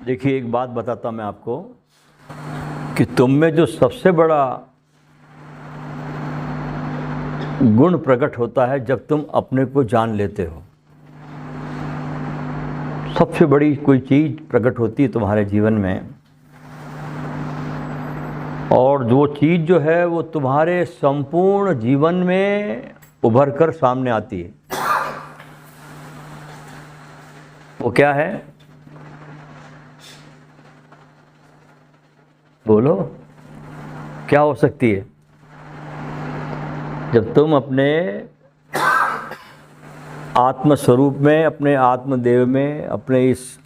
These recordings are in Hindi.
देखिए, एक बात बताता मैं आपको कि तुम में जो सबसे बड़ा गुण प्रकट होता है जब तुम अपने को जान लेते हो। सबसे बड़ी कोई चीज़ प्रकट होती है तुम्हारे जीवन में, और वो चीज़ जो है वो तुम्हारे संपूर्ण जीवन में उभर कर सामने आती है। वो क्या है? बोलो, क्या हो सकती है? जब तुम अपने आत्म स्वरूप में, अपने आत्मदेव में, अपने इस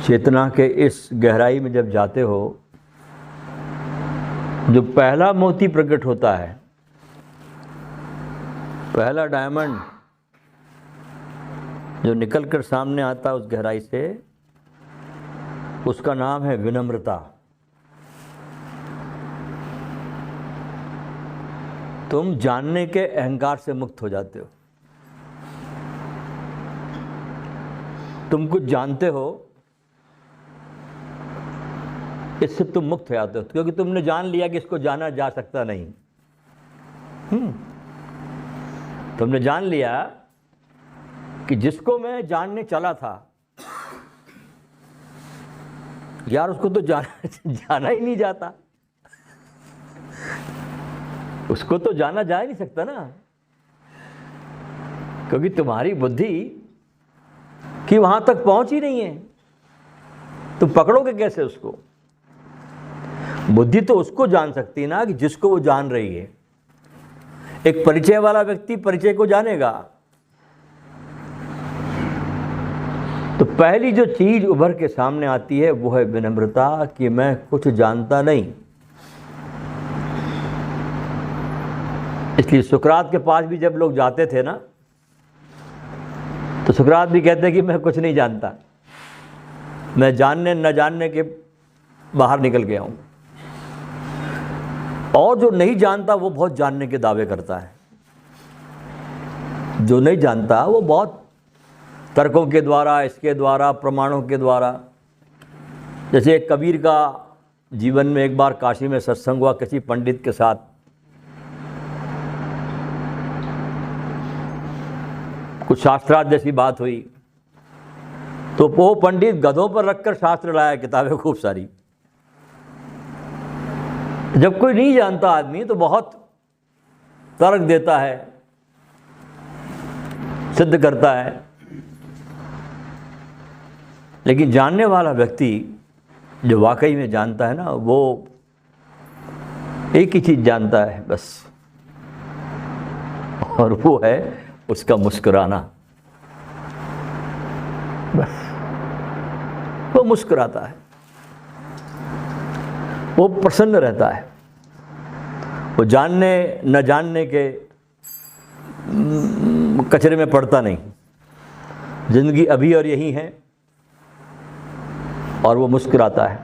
चेतना के इस गहराई में जब जाते हो, जो पहला मोती प्रकट होता है, पहला डायमंड जो निकल कर सामने आता है उस गहराई से, उसका नाम है विनम्रता। तुम जानने के अहंकार से मुक्त हो जाते हो। तुम कुछ जानते हो, इससे तुम मुक्त हो जाते हो, क्योंकि तुमने जान लिया कि इसको जाना जा सकता नहीं। तुमने जान लिया कि जिसको मैं जानने चला था, यार उसको तो जाना ही नहीं जाता। उसको तो जाना जा ही नहीं सकता ना, क्योंकि तुम्हारी बुद्धि कि वहां तक पहुंच ही नहीं है। तुम पकड़ोगे कैसे उसको? बुद्धि तो उसको जान सकती है ना कि जिसको वो जान रही है। एक परिचय वाला व्यक्ति परिचय को जानेगा। तो पहली जो चीज उभर के सामने आती है वो है विनम्रता, कि मैं कुछ जानता नहीं। इसलिए सुकरात के पास भी जब लोग जाते थे ना, तो सुकरात भी कहते कि मैं कुछ नहीं जानता, मैं जानने न जानने के बाहर निकल गया हूं। और जो नहीं जानता वो बहुत जानने के दावे करता है। जो नहीं जानता वो बहुत तर्कों के द्वारा, इसके द्वारा, प्रमाणों के द्वारा। जैसे एक कबीर का जीवन में एक बार काशी में सत्संग हुआ किसी पंडित के साथ। कुछ शास्त्रार्थ जैसी बात हुई, तो वो पंडित गधों पर रखकर शास्त्र लाया, किताबें खूब सारी। जब कोई नहीं जानता आदमी तो बहुत तर्क देता है, सिद्ध करता है। लेकिन जानने वाला व्यक्ति जो वाकई में जानता है ना, वो एक ही चीज जानता है बस, और वो है उसका मुस्कुराना। बस वो मुस्कुराता है, वो प्रसन्न रहता है, वो जानने न जानने के कचरे में पड़ता नहीं। जिंदगी अभी और यही है, और वो मुस्कुराता है।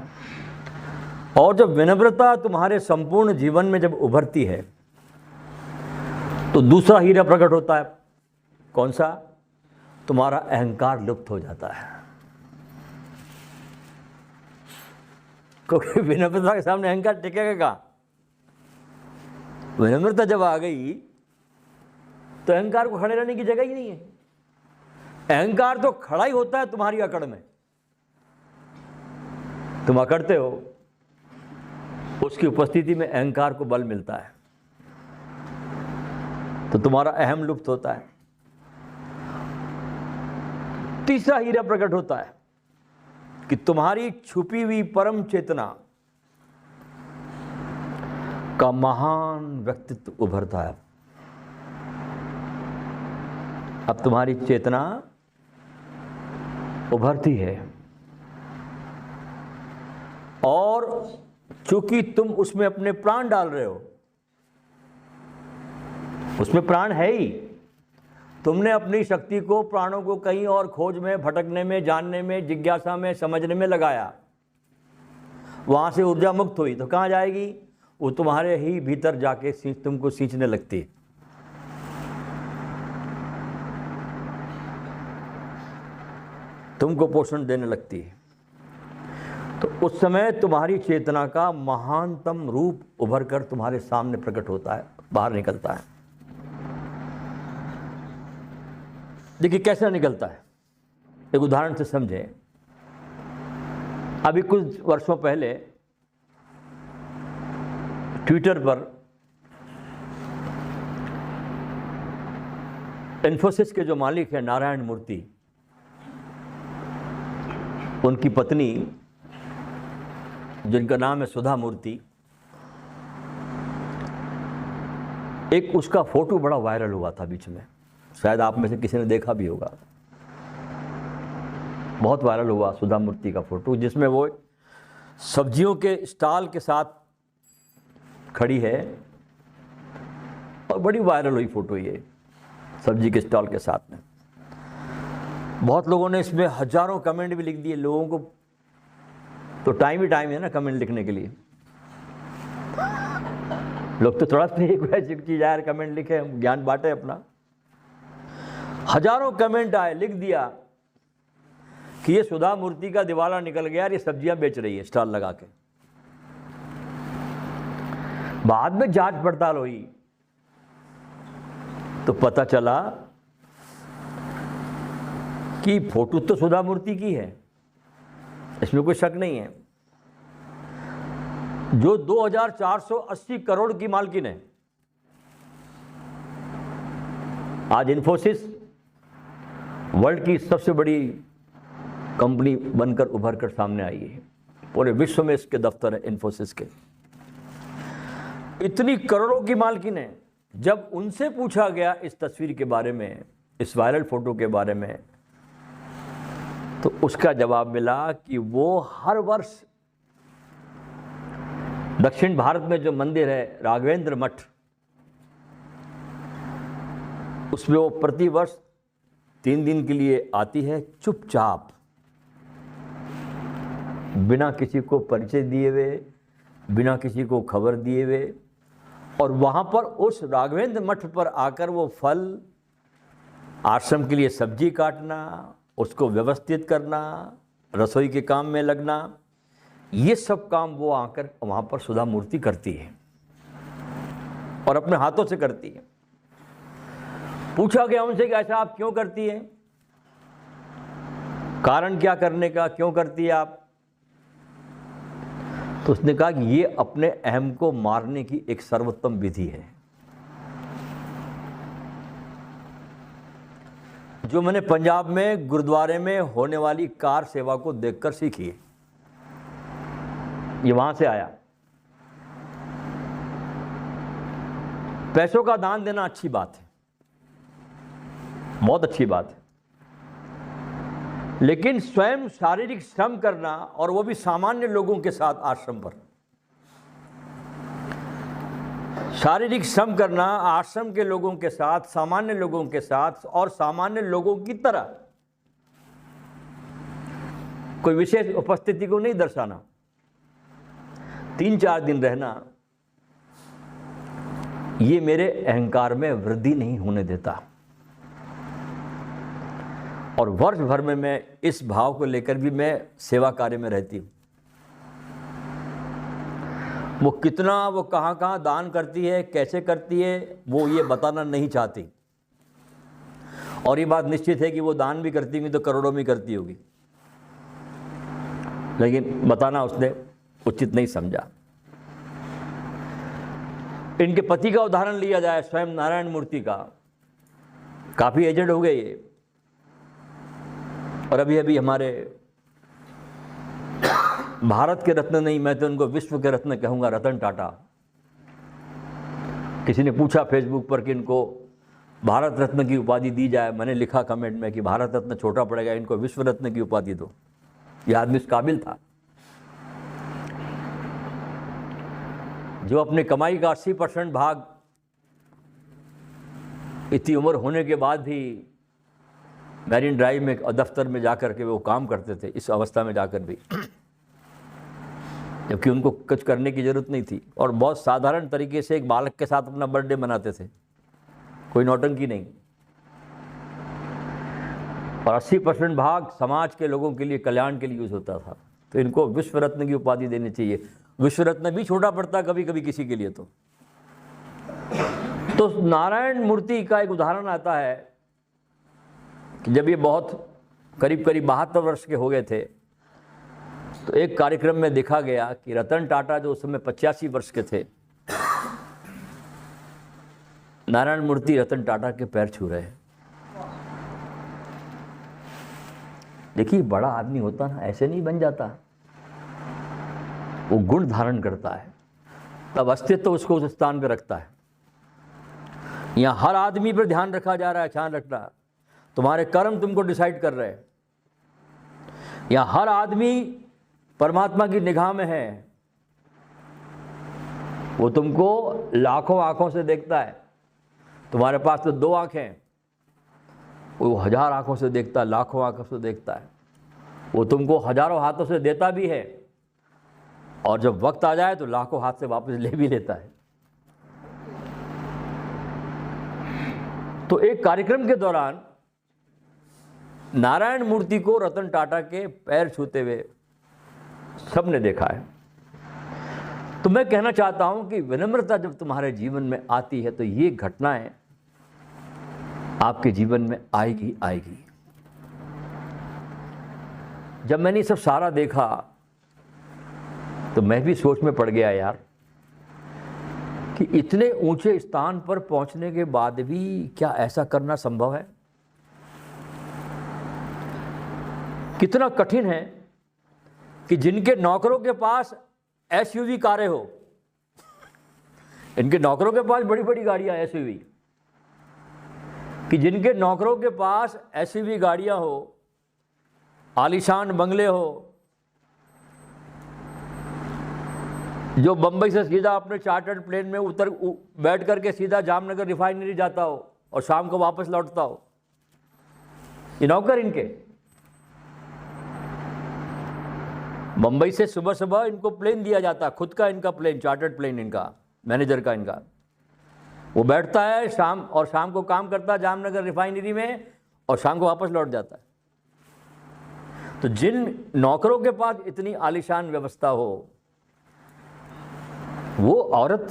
और जब विनम्रता तुम्हारे संपूर्ण जीवन में जब उभरती है, तो दूसरा हीरा प्रकट होता है। कौन सा? तुम्हारा अहंकार लुप्त हो जाता है। क्योंकि विनम्रता के सामने अहंकार टिकेगा कहाँ? विनम्रता जब आ गई तो अहंकार को खड़े रहने की जगह ही नहीं है। अहंकार तो खड़ा ही होता है तुम्हारी अकड़ में। तुम अकड़ते हो, उसकी उपस्थिति में अहंकार को बल मिलता है, तो तुम्हारा अहम लुप्त होता है। तीसरा हीरा प्रकट होता है कि तुम्हारी छुपी हुई परम चेतना का महान व्यक्तित्व उभरता है। अब तुम्हारी चेतना उभरती है, और चूंकि तुम उसमें अपने प्राण डाल रहे हो, उसमें प्राण है ही। तुमने अपनी शक्ति को, प्राणों को कहीं और खोज में, भटकने में, जानने में, जिज्ञासा में, समझने में लगाया। वहां से ऊर्जा मुक्त हुई तो कहां जाएगी? वो तुम्हारे ही भीतर जाके तुमको सींचने लगती है। तुमको पोषण देने लगती है। तो उस समय तुम्हारी चेतना का महानतम रूप उभर कर तुम्हारे सामने प्रकट होता है, बाहर निकलता है। देखिए कैसे निकलता है, एक उदाहरण से समझें। अभी कुछ वर्षों पहले ट्विटर पर इन्फोसिस के जो मालिक हैं नारायण मूर्ति, उनकी पत्नी जिनका नाम है सुधा मूर्ति, एक उसका फोटो बड़ा वायरल हुआ था बीच में, शायद आप में से किसी ने देखा भी होगा। बहुत वायरल हुआ सुधा मूर्ति का फोटो, जिसमें वो सब्जियों के स्टॉल के साथ खड़ी है और बड़ी वायरल हुई फोटो ये सब्जी के स्टॉल के साथ में। बहुत लोगों ने इसमें हजारों कमेंट भी लिख दिए। लोगों को तो टाइम ही टाइम है ना कमेंट लिखने के लिए, लोग तो थोड़ा सी एक चीज यार कमेंट लिखे, ज्ञान बांटे अपना। हजारों कमेंट आए, लिख दिया कि ये सुधा मूर्ति का दिवाला निकल गया, ये सब्जियां बेच रही है स्टॉल लगा के। बाद में जांच पड़ताल हुई तो पता चला कि फोटो तो सुधा मूर्ति की है, इसमें कोई शक नहीं है। जो 2480 करोड़ की मालकिन है, आज इन्फोसिस वर्ल्ड की सबसे बड़ी कंपनी बनकर उभर कर सामने आई है। पूरे विश्व में इसके दफ्तर है इन्फोसिस के। इतनी करोड़ों की मालकिन है। जब उनसे पूछा गया इस तस्वीर के बारे में, इस वायरल फोटो के बारे में, तो उसका जवाब मिला कि वो हर वर्ष दक्षिण भारत में जो मंदिर है राघवेंद्र मठ, उसमें वो प्रति वर्ष 3 दिन के लिए आती है, चुपचाप, बिना किसी को परिचय दिए हुए, बिना किसी को खबर दिए हुए, और वहाँ पर उस राघवेंद्र मठ पर आकर वो फल, आश्रम के लिए सब्जी काटना, उसको व्यवस्थित करना, रसोई के काम में लगना, ये सब काम वो आकर वहाँ पर सुधा मूर्ति करती है और अपने हाथों से करती है। पूछा गया उनसे कि ऐसा आप क्यों करती हैं, कारण क्या करने का, क्यों करती है आप? तो उसने कहा कि ये अपने अहम को मारने की एक सर्वोत्तम विधि है, जो मैंने पंजाब में गुरुद्वारे में होने वाली कार सेवा को देखकर सीखी है। ये वहां से आया। पैसों का दान देना अच्छी बात है, बहुत अच्छी बात है, लेकिन स्वयं शारीरिक श्रम करना, और वो भी सामान्य लोगों के साथ आश्रम पर शारीरिक श्रम करना, आश्रम के लोगों के साथ, सामान्य लोगों के साथ, और सामान्य लोगों की तरह कोई विशेष उपस्थिति को नहीं दर्शाना, 3-4 दिन रहना, ये मेरे अहंकार में वृद्धि नहीं होने देता। और वर्ष भर में मैं इस भाव को लेकर भी मैं सेवा कार्य में रहती हूँ। वो कितना, वो कहाँ कहाँ दान करती है, कैसे करती है, वो ये बताना नहीं चाहती। और ये बात निश्चित है कि वो दान भी करती होगी तो करोड़ों में करती होगी, लेकिन बताना उसने उचित नहीं समझा। इनके पति का उदाहरण लिया जाए, स्वयं नारायण मूर्ति का, काफ़ी एजेड हो गए ये, और अभी अभी हमारे भारत के रत्न नहीं, मैं तो उनको विश्व के रत्न कहूँगा, रतन टाटा। किसी ने पूछा फेसबुक पर कि इनको भारत रत्न की उपाधि दी जाए, मैंने लिखा कमेंट में कि भारत रत्न छोटा पड़ेगा, इनको विश्व रत्न की उपाधि दो। यह आदमी इस काबिल था, जो अपनी कमाई का 80% भाग इतनी उम्र होने के बाद भी मैरिन ड्राइव में दफ्तर में जाकर के वो काम करते थे, इस अवस्था में जाकर भी, जबकि उनको कुछ करने की ज़रूरत नहीं थी, और बहुत साधारण तरीके से एक बालक के साथ अपना बर्थडे मनाते थे, कोई नौटंकी नहीं। और 80% भाग समाज के लोगों के लिए, कल्याण के लिए यूज़ होता था। तो इनको विश्व रत्न की उपाधि देनी चाहिए। विश्व रत्न भी छोटा पड़ता है कभी कभी किसी के लिए। तो नारायण मूर्ति का एक उदाहरण आता है कि जब ये बहुत करीब 72 वर्ष के हो गए थे, तो एक कार्यक्रम में देखा गया कि रतन टाटा जो उस समय 85 वर्ष के थे, नारायण मूर्ति रतन टाटा के पैर छू रहे हैं। देखिए, बड़ा आदमी होता ना ऐसे नहीं बन जाता, वो गुण धारण करता है, तब अस्तित्व उसको उस स्थान पर रखता है। यहाँ हर आदमी पर ध्यान रखा जा रहा है, ध्यान रखना, तुम्हारे कर्म तुमको डिसाइड कर रहे हैं। यहाँ हर आदमी परमात्मा की निगाह में है, वो तुमको लाखों आंखों से देखता है। तुम्हारे पास तो 2 आंखें, वो 1000 आंखों से देखता है, लाखों आंखों से देखता है। वो तुमको हजारों हाथों से देता भी है, और जब वक्त आ जाए तो लाखों हाथ से वापस ले भी लेता है। तो एक कार्यक्रम के दौरान नारायण मूर्ति को रतन टाटा के पैर छूते हुए सबने देखा है। तो मैं कहना चाहता हूं कि विनम्रता जब तुम्हारे जीवन में आती है तो ये घटनाएं आपके जीवन में आएगी आएगी। जब मैंने सब सारा देखा तो मैं भी सोच में पड़ गया यार, कि इतने ऊंचे स्थान पर पहुंचने के बाद भी क्या ऐसा करना संभव है? कितना कठिन है कि जिनके नौकरों के पास एसयूवी कारें हो, इनके नौकरों के पास बड़ी बड़ी गाड़ियां एसयूवी, कि जिनके नौकरों के पास एसयूवी गाड़ियां हो, आलीशान बंगले हो, जो बंबई से सीधा अपने चार्टर्ड प्लेन में बैठ करके सीधा जामनगर रिफाइनरी जाता हो और शाम को वापस लौटता हो, ये नौकर इनके। बंबई से सुबह सुबह इनको प्लेन दिया जाता, खुद का इनका प्लेन, चार्टर्ड प्लेन इनका, मैनेजर का इनका। वो बैठता है शाम को काम करता है जामनगर रिफाइनरी में, और शाम को वापस लौट जाता है। तो जिन नौकरों के पास इतनी आलीशान व्यवस्था हो, वो औरत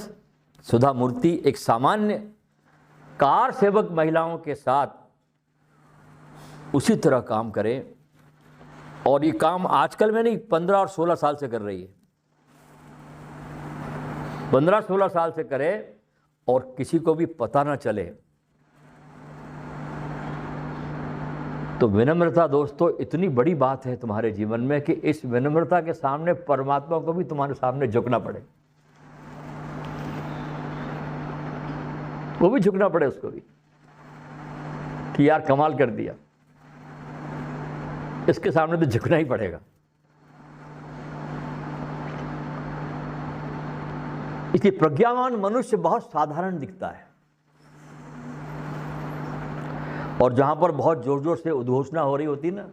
सुधा मूर्ति एक सामान्य कार सेवक महिलाओं के साथ उसी तरह काम करे, और ये काम आजकल में नहीं 15 और 16 साल से कर रही है। 15-16 साल से करे और किसी को भी पता ना चले। तो विनम्रता दोस्तों इतनी बड़ी बात है तुम्हारे जीवन में कि इस विनम्रता के सामने परमात्मा को भी तुम्हारे सामने झुकना पड़े, वो भी झुकना पड़े उसको भी, कि यार कमाल कर दिया, इसके सामने तो झुकना ही पड़ेगा। इसलिए प्रज्ञावान मनुष्य बहुत साधारण दिखता है, और जहां पर बहुत जोर जोर से उद्घोषणा हो रही होती ना,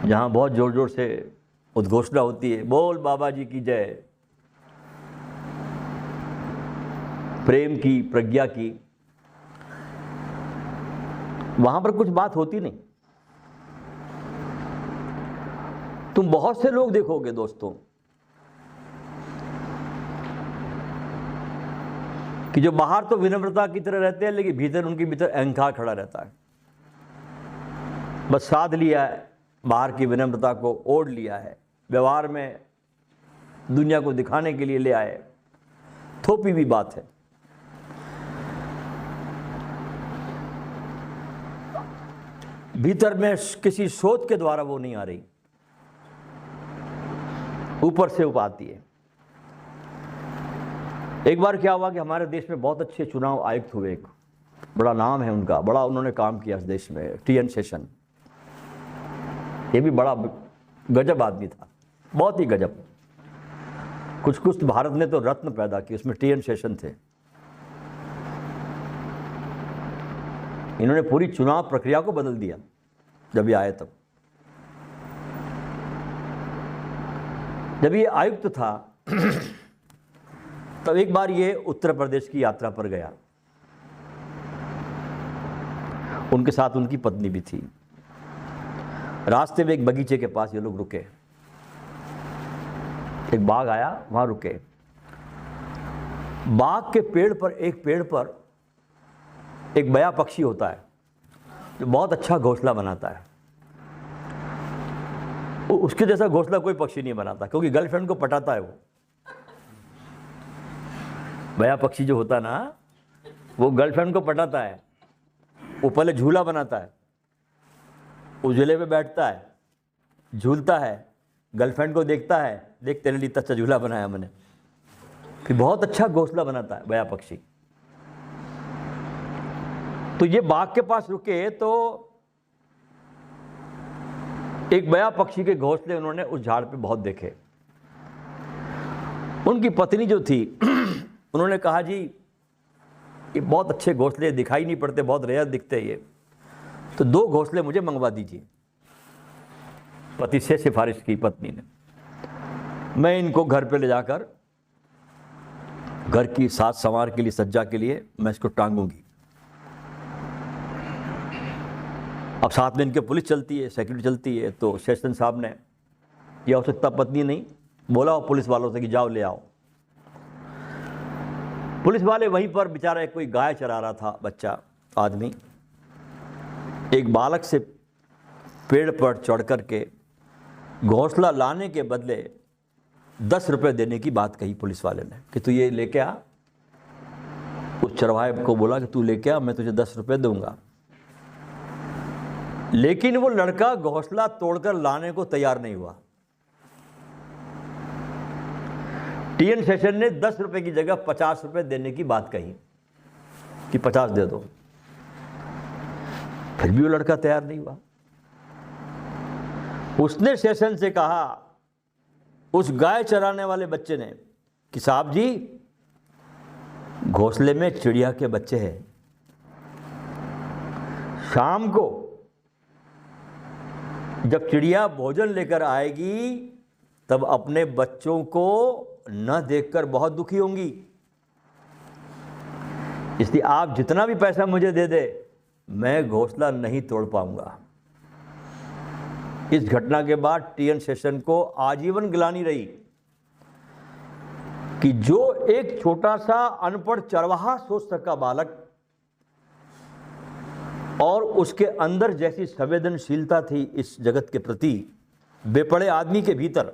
जहां बहुत जोर जोर से उद्घोषणा होती है, बोल बाबा जी की जय, प्रेम की, प्रज्ञा की, वहां पर कुछ बात होती नहीं। तुम बहुत से लोग देखोगे दोस्तों कि जो बाहर तो विनम्रता की तरह रहते हैं, लेकिन भीतर उनके भीतर अहंकार खड़ा रहता है। बस साध लिया है, बाहर की विनम्रता को ओढ़ लिया है, व्यवहार में दुनिया को दिखाने के लिए ले आए। थोपी भी बात है। भीतर में किसी सोच के द्वारा वो नहीं आ रही, ऊपर से वो आती है। एक बार क्या हुआ कि हमारे देश में बहुत अच्छे चुनाव आयुक्त हुए, एक बड़ा नाम है उनका, बड़ा उन्होंने काम किया इस देश में, टी.एन. शेषन। ये भी बड़ा गजब आदमी था, बहुत ही गजब। कुछ भारत ने तो रत्न पैदा किए, उसमें टी.एन. शेषन थे। इन्होंने पूरी चुनाव प्रक्रिया को बदल दिया जब ये आए। तब जब ये आयुक्त था तब एक बार ये उत्तर प्रदेश की यात्रा पर गया, उनके साथ उनकी पत्नी भी थी। रास्ते में एक बगीचे के पास ये लोग रुके, एक बाघ आया, वहां रुके। बाघ के पेड़ पर, एक पेड़ पर एक बया पक्षी होता है जो बहुत अच्छा घोंसला बनाता है। उसके जैसा घोंसला कोई पक्षी नहीं बनाता, क्योंकि गर्लफ्रेंड को पटाता है वो। बया पक्षी जो होता है ना, वो गर्लफ्रेंड को पटाता है। वो पहले झूला बनाता है, उस झूले पे बैठता है, झूलता है, गर्लफ्रेंड को देखता है, देख तेरे लिए इतना अच्छा झूला बनाया मैंने। फिर बहुत अच्छा घोंसला बनाता है बया पक्षी। तो ये बाघ के पास रुके तो एक बया पक्षी के घोंसले उन्होंने उस झाड़ पे बहुत देखे। उनकी पत्नी जो थी उन्होंने कहा, जी ये बहुत अच्छे घोंसले दिखाई नहीं पड़ते, बहुत रेयर दिखते हैं ये, तो 2 घोंसले मुझे मंगवा दीजिए। पति से सिफारिश की पत्नी ने, मैं इनको घर पे ले जाकर घर की साज संवार के लिए, सज्जा के लिए मैं इसको टांगूंगी। अब साथ में इनके पुलिस चलती है, सिक्योरिटी चलती है, तो सेशन साहब ने, यह हो सकता पत्नी नहीं, बोला पुलिस वालों से कि जाओ ले आओ। पुलिस वाले वहीं पर, बेचारा कोई गाय चरा रहा था बच्चा आदमी, एक बालक से पेड़ पर चढ़ कर के घोंसला लाने के बदले 10 रुपये देने की बात कही पुलिस वाले ने कि तू ये लेके आ। उस चरवाहे को बोला कि तू लेके आ, मैं तुझे 10 रुपये दूंगा। लेकिन वो लड़का घोंसला तोड़कर लाने को तैयार नहीं हुआ। टीएन सेशन ने 10 रुपये की जगह 50 रुपये देने की बात कही कि 50 दे दो। फिर भी वो लड़का तैयार नहीं हुआ। उसने सेशन से कहा, उस गाय चराने वाले बच्चे ने, कि साहब जी घोंसले में चिड़िया के बच्चे हैं, शाम को जब चिड़िया भोजन लेकर आएगी तब अपने बच्चों को न देखकर बहुत दुखी होंगी, इसलिए आप जितना भी पैसा मुझे दे दे, मैं घोंसला नहीं तोड़ पाऊंगा। इस घटना के बाद टीएन सेशन को आजीवन गिलानी रही कि जो एक छोटा सा अनपढ़ चरवाहा सोच सका बालक, और उसके अंदर जैसी संवेदनशीलता थी इस जगत के प्रति, बेपड़े आदमी के भीतर,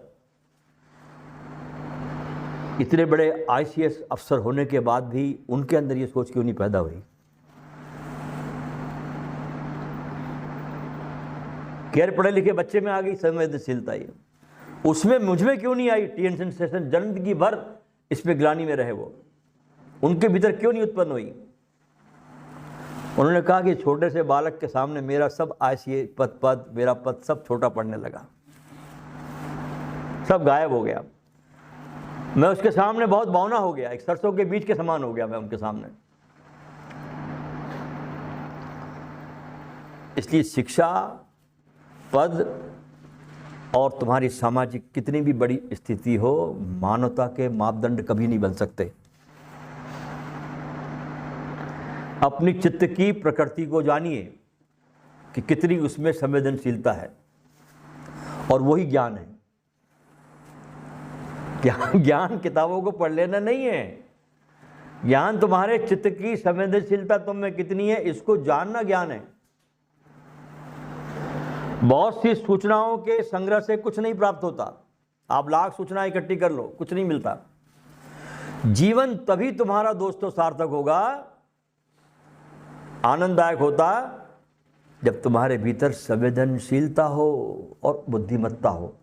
इतने बड़े आईसीएस अफसर होने के बाद भी उनके अंदर ये सोच क्यों नहीं पैदा हुई? गैर पढ़े लिखे बच्चे में आ गई संवेदनशीलता, ये उसमें मुझमें क्यों नहीं आई? टीएन सेशन जिंदगी भर इसमें ग्लानि में रहे, वो उनके भीतर क्यों नहीं उत्पन्न हुई? उन्होंने कहा कि छोटे से बालक के सामने मेरा सब आईसीएस पद मेरा पद सब छोटा पड़ने लगा, सब गायब हो गया। मैं उसके सामने बहुत बौना हो गया, एक सरसों के बीज के समान हो गया मैं उनके सामने। इसलिए शिक्षा, पद और तुम्हारी सामाजिक कितनी भी बड़ी स्थिति हो, मानवता के मापदंड कभी नहीं बन सकते। अपनी चित्त की प्रकृति को जानिए कि कितनी उसमें संवेदनशीलता है, और वही ज्ञान है। ज्ञान किताबों को पढ़ लेना नहीं है, ज्ञान तुम्हारे चित्त की संवेदनशीलता तुम में कितनी है, इसको जानना ज्ञान है। बहुत सी सूचनाओं के संग्रह से कुछ नहीं प्राप्त होता। आप लाख सूचनाएं इकट्ठी कर लो, कुछ नहीं मिलता। जीवन तभी तुम्हारा दोस्तों सार्थक होगा, आनंददायक होता, जब तुम्हारे भीतर संवेदनशीलता हो और बुद्धिमत्ता हो।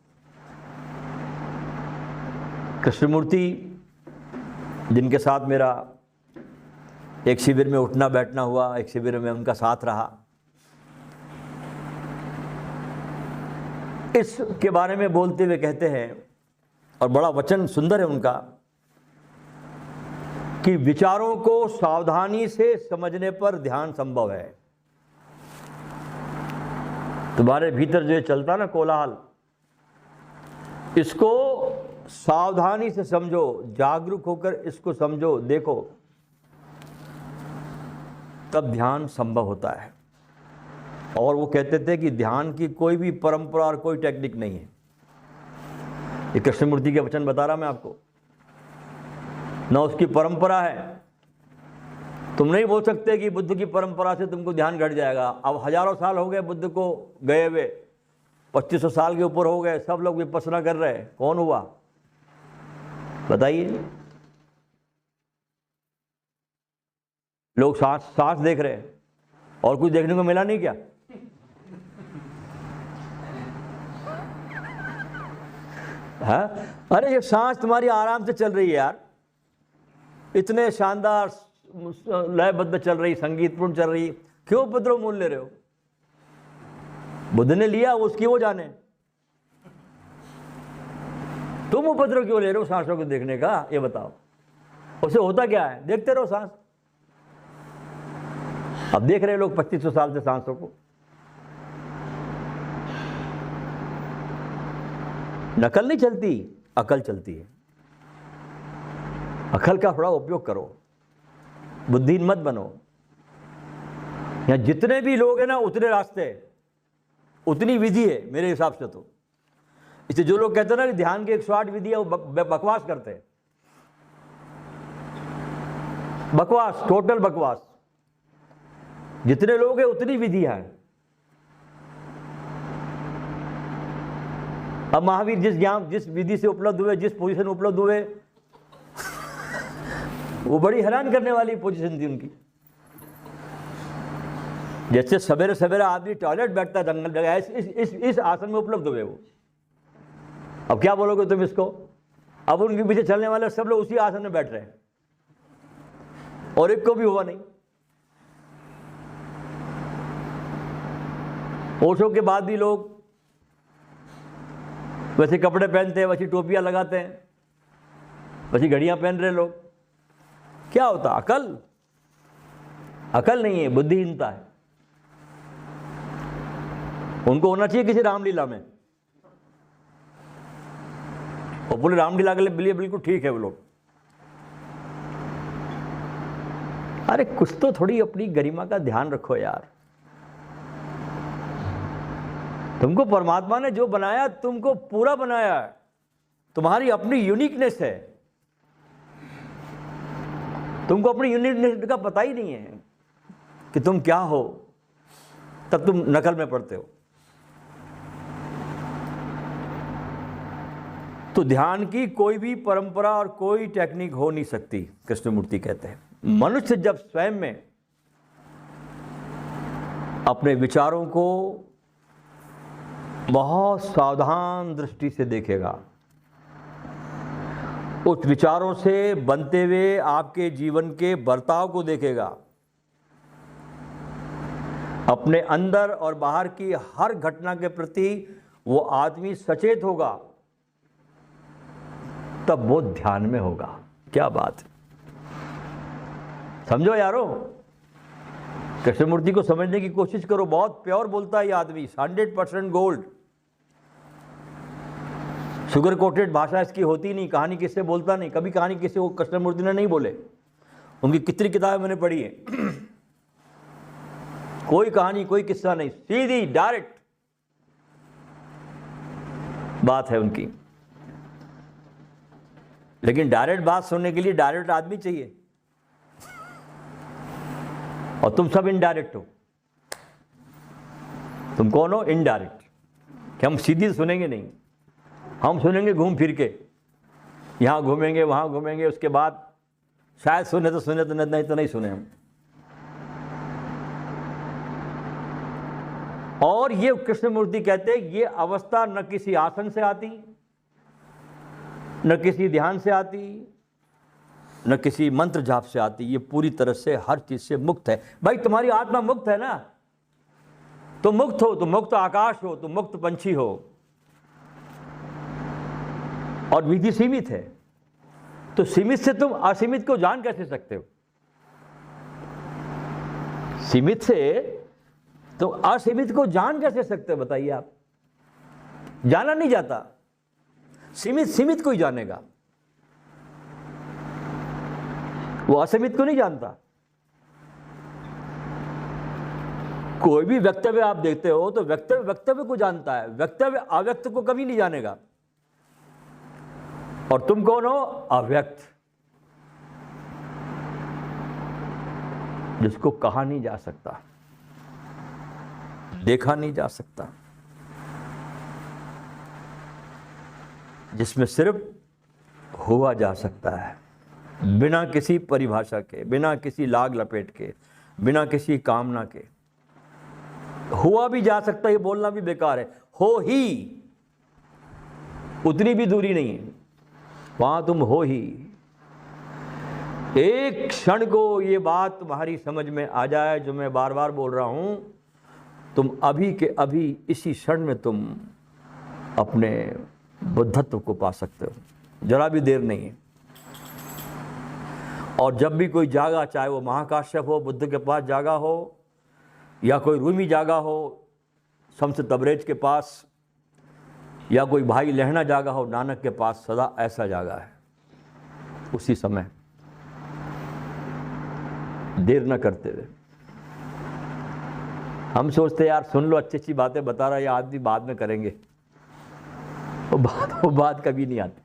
कृष्णमूर्ति, जिनके साथ मेरा एक शिविर में उठना बैठना हुआ, एक शिविर में उनका साथ रहा, इसके बारे में बोलते हुए कहते हैं, और बड़ा वचन सुंदर है उनका, कि विचारों को सावधानी से समझने पर ध्यान संभव है। तुम्हारे भीतर जो चलता ना कोलाहल, इसको सावधानी से समझो, जागरूक होकर इसको समझो, देखो, तब ध्यान संभव होता है। और वो कहते थे कि ध्यान की कोई भी परंपरा और कोई टेक्निक नहीं है। ये कृष्णमूर्ति के वचन बता रहा मैं आपको, ना उसकी परंपरा है। तुम नहीं बोल सकते कि बुद्ध की परंपरा से तुमको ध्यान घट जाएगा। अब हजारों साल हो गए बुद्ध को गए हुए, 2500 साल के ऊपर हो गए, सब लोग विपස්සना कर रहे हैं, कौन हुआ बताइए? लोग सांस देख रहे हैं, और कुछ देखने को मिला नहीं क्या? हाँ? अरे ये सांस तुम्हारी आराम से चल रही है यार, इतने शानदार लयबद्ध चल रही, संगीतपूर्ण चल रही, क्यों उपद्रव मोल ले रहे हो? बुद्ध ने लिया, उसकी वो जाने, तुम उपद्रव क्यों ले रहे हो सांसों को देखने का? ये बताओ, उसे होता क्या है? देखते रहो सांस। अब देख रहे लोग 2500 साल से सांसों को। नकल नहीं चलती, अकल चलती है। अकल का थोड़ा उपयोग करो, बुद्धिहीन मत बनो। यहां जितने भी लोग हैं ना, उतने रास्ते, उतनी विधि है मेरे हिसाब से तो। इसलिए जो लोग कहते हैं ना कि ध्यान की 108 विधि है, वो बकवास करते हैं। बकवास, टोटल बकवास। जितने लोग हैं उतनी विधियां हैं। अब महावीर जिस ज्ञान, जिस विधि से उपलब्ध हुए, जिस पोजीशन उपलब्ध हुए, वो बड़ी हैरान करने वाली पोजीशन थी उनकी। जैसे सवेरे सवेरे आदमी टॉयलेट बैठता है जंगल जगह, इस आसन में उपलब्ध हुए वो। अब क्या बोलोगे तुम इसको? अब उनके पीछे चलने वाले सब लोग उसी आसन में बैठ रहे हैं, और एक को भी हुआ नहीं। ओशो के बाद भी लोग वैसे कपड़े पहनते हैं, वैसी टोपियां लगाते हैं, वैसी घड़ियां पहन रहे लोग। क्या होता? अकल? अकल नहीं है, बुद्धिहीनता है। उनको होना चाहिए किसी रामलीला में, और पूरे रामलीला के लिए बिल्कुल ठीक है वो लोग। अरे कुछ तो थोड़ी अपनी गरिमा का ध्यान रखो यार। तुमको परमात्मा ने जो बनाया, तुमको पूरा बनाया है, तुम्हारी अपनी यूनिकनेस है। तुमको अपनी यूनिकनेस का पता ही नहीं है कि तुम क्या हो, तब तुम नकल में पड़ते हो। तो ध्यान की कोई भी परंपरा और कोई टेक्निक हो नहीं सकती, कृष्णमूर्ति कहते हैं। मनुष्य जब स्वयं में अपने विचारों को बहुत सावधान दृष्टि से देखेगा, उस विचारों से बनते हुए आपके जीवन के बर्ताव को देखेगा, अपने अंदर और बाहर की हर घटना के प्रति वो आदमी सचेत होगा, तब वो ध्यान में होगा। क्या बात है, समझो यारो। कृष्णमूर्ति को समझने की कोशिश करो, बहुत प्योर बोलता है ये आदमी, 100% गोल्ड। शुगर कोटेड भाषा इसकी होती नहीं, कहानी किससे बोलता नहीं, कभी कहानी किसी को कृष्णमूर्ति ने नहीं बोले। उनकी कितनी किताबें मैंने पढ़ी है, कोई कहानी कोई किस्सा नहीं, सीधी डायरेक्ट बात है उनकी। लेकिन डायरेक्ट बात सुनने के लिए डायरेक्ट आदमी चाहिए, और तुम सब इनडायरेक्ट हो। तुम कौन हो? इनडायरेक्ट। कि हम सीधी सुनेंगे नहीं, हम सुनेंगे घूम फिर के, यहाँ घूमेंगे वहाँ घूमेंगे, उसके बाद शायद सुने तो नहीं तो नहीं सुने हम। और ये कृष्णमूर्ति कहते हैं ये अवस्था न किसी आसन से आती, न किसी ध्यान से आती, न किसी मंत्र जाप से आती, ये पूरी तरह से हर चीज से मुक्त है। भाई तुम्हारी आत्मा मुक्त है ना, तुम मुक्त हो, तुम मुक्त आकाश हो, तुम मुक्त पंछी हो। और विधि सीमित है, तो सीमित से तुम असीमित को जान कैसे सकते हो? सीमित से तुम असीमित को जान कैसे सकते हो बताइए आप? जाना नहीं जाता, सीमित सीमित को ही जानेगा, वो असीमित को नहीं जानता। कोई भी वक्तव्य आप देखते हो तो वक्तव्य वक्तव्य को जानता है, वक्तव्य अव्यक्त को कभी नहीं जानेगा। और तुम कौन हो? अव्यक्त, जिसको कहा नहीं जा सकता, देखा नहीं जा सकता, जिसमें सिर्फ हुआ जा सकता है, बिना किसी परिभाषा के, बिना किसी लाग लपेट के, बिना किसी कामना के। हुआ भी जा सकता है, ये बोलना भी बेकार है। हो ही, उतनी भी दूरी नहीं है, वहां तुम हो ही। एक क्षण को ये बात तुम्हारी समझ में आ जाए जो मैं बार बार बोल रहा हूं, तुम अभी के अभी इसी क्षण में तुम अपने बुद्धत्व को पा सकते हो, जरा भी देर नहीं है। और जब भी कोई जागा, चाहे वो महाकाश्यप हो, बुद्ध के पास जागा हो, या कोई रूमी जागा हो शम्स तबरेज के पास, या कोई भाई लहना जागा हो नानक के पास, सदा ऐसा जागा है उसी समय, देर न करते हुए। हम सोचते यार सुन लो, अच्छी अच्छी बातें बता रहा है, या आदमी बाद में करेंगे, वो बात कभी नहीं आती,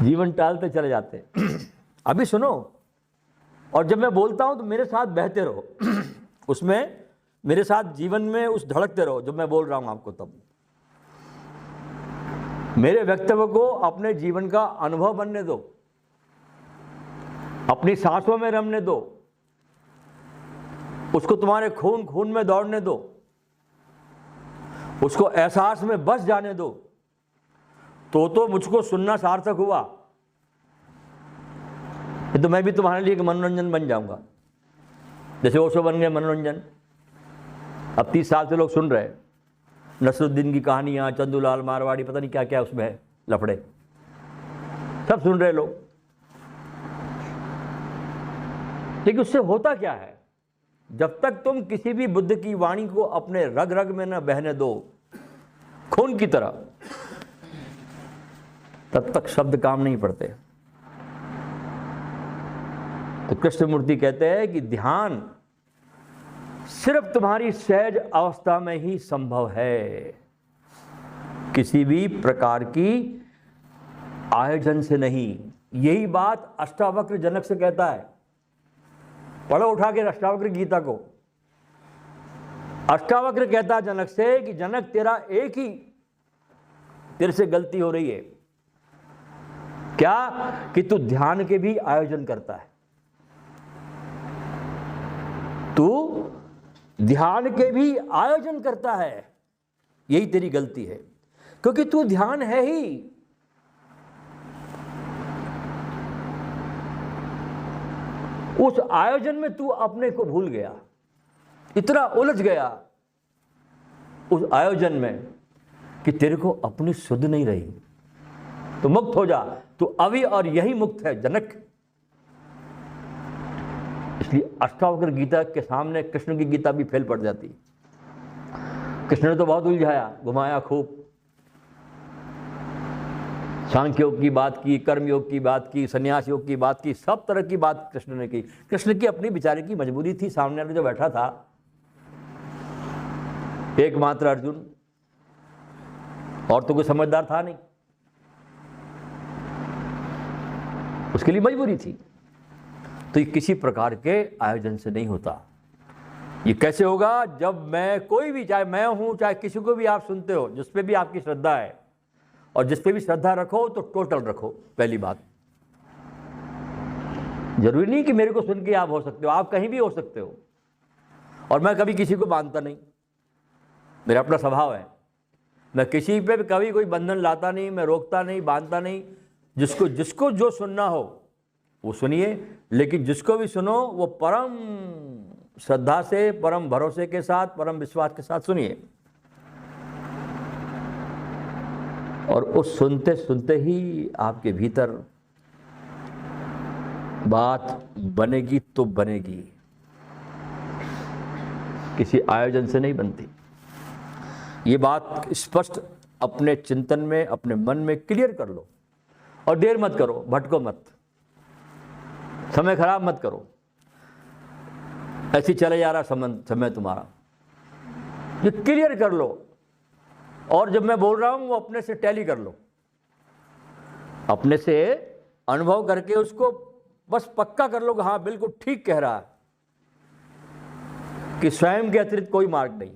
जीवन टालते चले जाते। अभी सुनो, और जब मैं बोलता हूं तो मेरे साथ बहते रहो, उसमें मेरे साथ जीवन में उस धड़कते रहो जब मैं बोल रहा हूं आपको। तब मेरे वक्तव्य को अपने जीवन का अनुभव बनने दो, अपनी सांसों में रमने दो, उसको तुम्हारे खून खून में दौड़ने दो, उसको एहसास में बस जाने दो, तो मुझको सुनना सार्थक हुआ। तो मैं भी तुम्हारे लिए एक मनोरंजन बन जाऊंगा, जैसे ओशो बन गए मनोरंजन। अब 30 साल से लोग सुन रहे हैं नसरुद्दीन की कहानियां, चंदूलाल मारवाड़ी, पता नहीं क्या क्या उसमें है लफड़े, सब सुन रहे लोग। लेकिन उससे होता क्या है? जब तक तुम किसी भी बुद्ध की वाणी को अपने रग रग में न बहने दो खून की तरह, तब तक शब्द काम नहीं पड़ते। तो कृष्णमूर्ति कहते हैं कि ध्यान सिर्फ तुम्हारी सहज अवस्था में ही संभव है, किसी भी प्रकार की आयोजन से नहीं। यही बात अष्टावक्र जनक से कहता है। पढ़ो उठा के अष्टावक्र गीता को। अष्टावक्र कहता है जनक से कि जनक तेरा एक ही, तेरे से गलती हो रही है, क्या कि तू ध्यान के भी आयोजन करता है। तू ध्यान के भी आयोजन करता है, यही तेरी गलती है, क्योंकि तू ध्यान है ही। उस आयोजन में तू अपने को भूल गया, इतना उलझ गया उस आयोजन में कि तेरे को अपनी सुध नहीं रही। तो मुक्त हो जा, तू अभी और यही मुक्त है जनक। इसलिए अष्टावक्र गीता के सामने कृष्ण की गीता भी फेल पड़ जाती। कृष्ण ने तो बहुत उलझाया, घुमाया खूब, सांख्य योग की बात की, कर्म योग की बात की, संन्यास योग की बात की, सब तरह की बात कृष्ण ने की। कृष्ण की अपनी बेचारे की मजबूरी थी, सामने वाला जो बैठा था एकमात्र अर्जुन, और तो कोई समझदार था नहीं, उसके लिए मजबूरी थी। तो ये किसी प्रकार के आयोजन से नहीं होता। ये कैसे होगा? जब मैं, कोई भी, चाहे मैं हूं, चाहे किसी को भी आप सुनते हो, जिस पे भी आपकी श्रद्धा है, और जिस पे भी श्रद्धा रखो तो टोटल रखो। पहली बात, जरूरी नहीं कि मेरे को सुन के आप हो सकते हो, आप कहीं भी हो सकते हो। और मैं कभी किसी को बांधता नहीं, मेरा अपना स्वभाव है, मैं किसी पे कभी कोई बंधन लाता नहीं, मैं रोकता नहीं, बांधता नहीं। जिसको जो सुनना हो वो सुनिए, लेकिन जिसको भी सुनो वो परम श्रद्धा से, परम भरोसे के साथ, परम विश्वास के साथ सुनिए। और उस सुनते सुनते ही आपके भीतर बात बनेगी तो बनेगी, किसी आयोजन से नहीं बनती। ये बात स्पष्ट अपने चिंतन में, अपने मन में क्लियर कर लो, और देर मत करो, भटको मत, समय खराब मत करो। ऐसे चले जा रहा समय तुम्हारा, ये क्लियर कर लो। और जब मैं बोल रहा हूं वो अपने से टैली कर लो, अपने से अनुभव करके उसको बस पक्का कर लो कि हाँ बिल्कुल ठीक कह रहा है, कि स्वयं के अतिरिक्त कोई मार्ग नहीं।